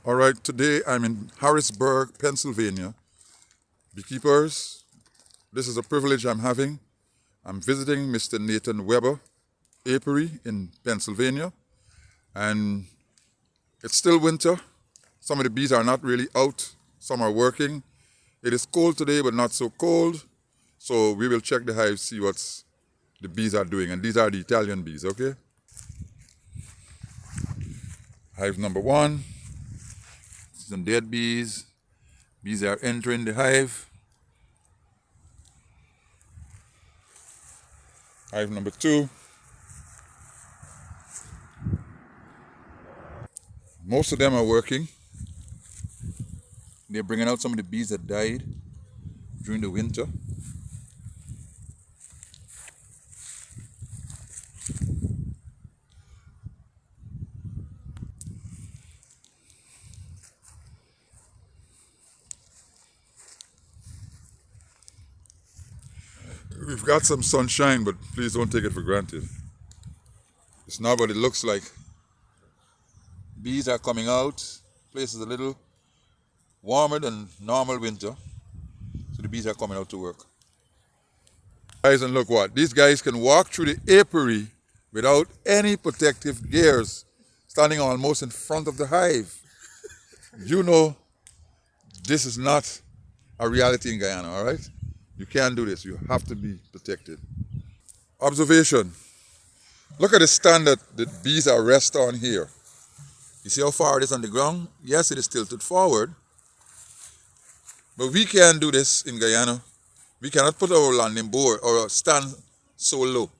All right, today I'm in Harrisburg, Pennsylvania. Beekeepers, this is a privilege I'm having. I'm visiting Mr. Nathan Weber Apiary in Pennsylvania, and it's still winter. Some of the bees are not really out, some are working. It is cold today, but not so cold. So we will check the hive, see what the bees are doing. And these are the Italian bees, okay? Hive number 1. Some dead bees. Bees are entering the hive. Hive number 2. Most of them are working. They're bringing out some of the bees that died during the winter. We've got some sunshine, but please don't take it for granted. It's not what it looks like. Bees are coming out. Place is a little warmer than normal winter, so the bees are coming out to work. Guys, and look what, these guys can walk through the apiary without any protective gears, standing almost in front of the hive. You know this is not a reality in Guyana, all right? You can't do this. You have to be protected. Observation. Look at the stand that the bees are rest on here. You see how far it is on the ground? Yes, it is tilted forward. But we can't do this in Guyana. We cannot put our landing board or stand so low.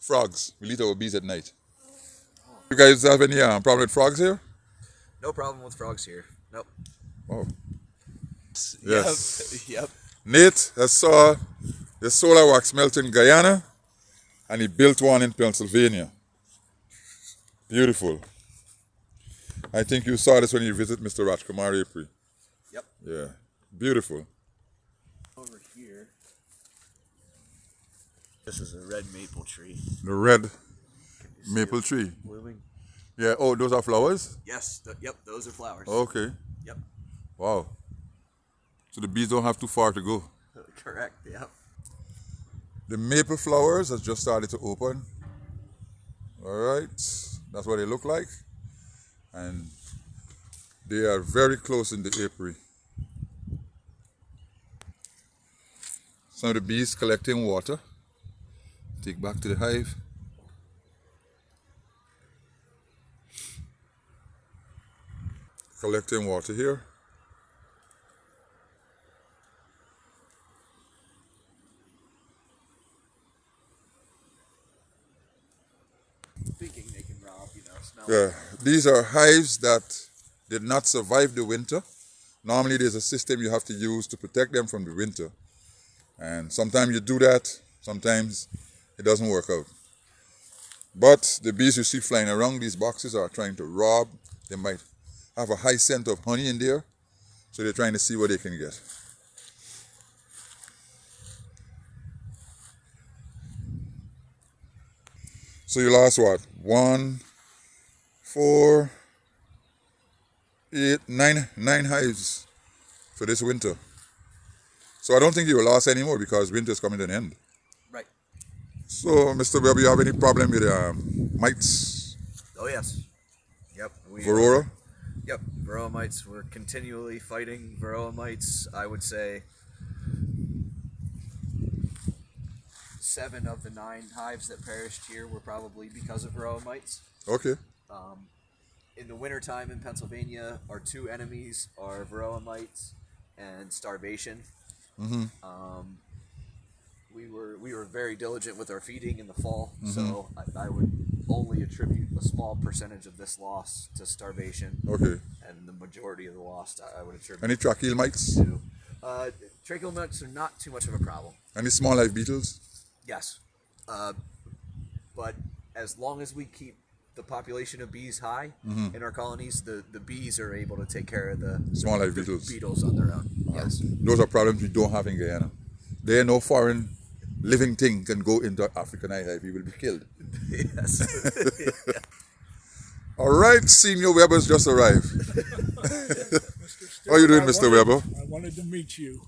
Frogs. We leave our bees at night. You guys have any problem with frogs here? No problem with frogs here. Nope. Oh. Yes. Yep. Nate has saw the solar wax melt in Guyana, and he built one in Pennsylvania. Beautiful. I think you saw this when you visit Mr. Rajkumar Apiary. Yep. Yeah, beautiful. Over here, this is a red maple tree. The red maple tree. Blooming. Yeah, oh, those are flowers? Yes, yep, those are flowers. Okay. Yep. Wow. So the bees don't have too far to go. Correct, yep. The maple flowers has just started to open. All right, that's what they look like. And they are very close in the apiary. Some of the bees collecting water. Take back to the hive. Collecting water here. Thinking they can rob, smell. Yeah, these are hives that did not survive the winter. Normally there's a system you have to use to protect them from the winter. And sometimes you do that, sometimes it doesn't work out. But the bees you see flying around these boxes are trying to rob. They might have a high scent of honey in there, so they're trying to see what they can get. So you lost what? 1, 4, 8, 9 hives for this winter. So I don't think you will lose anymore because winter is coming to an end. Right. So, Mr. Webb, you have any problem with mites? Oh, yes. Yep. Varroa? Yep. Varroa mites. We're continually fighting varroa mites. I would say 7 of the 9 hives that perished here were probably because of varroa mites. Okay. In the wintertime in Pennsylvania, our 2 enemies are varroa mites and starvation. Mm-hmm. We were very diligent with our feeding in the fall, so I would only attribute a small percentage of this loss to starvation. Okay. And the majority of the loss I would attribute Any tracheal mites? to tracheal mites are not too much of a problem. Any small live beetles? Yes, but as long as we keep the population of bees high in our colonies, the bees are able to take care of the Small live the beetles on their own. Yes. Those are problems we don't have in Guyana. There no foreign living thing can go into African hive. He will be killed. Yes. All right, Senior Weber's just arrived. Mr. Stewart, How are you doing, I Mr. wanted- Weber? I wanted to meet you.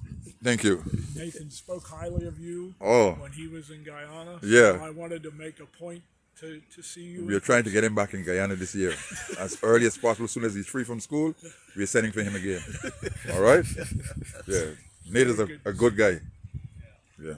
Thank you. Nathan spoke highly of you Oh. when he was in Guyana. Yeah. So I wanted to make a point to see you. We are trying to get him back in Guyana this year. As early as possible, as soon as he's free from school, we're sending for him again. All right? Yeah. Nate is a good guy. Yeah.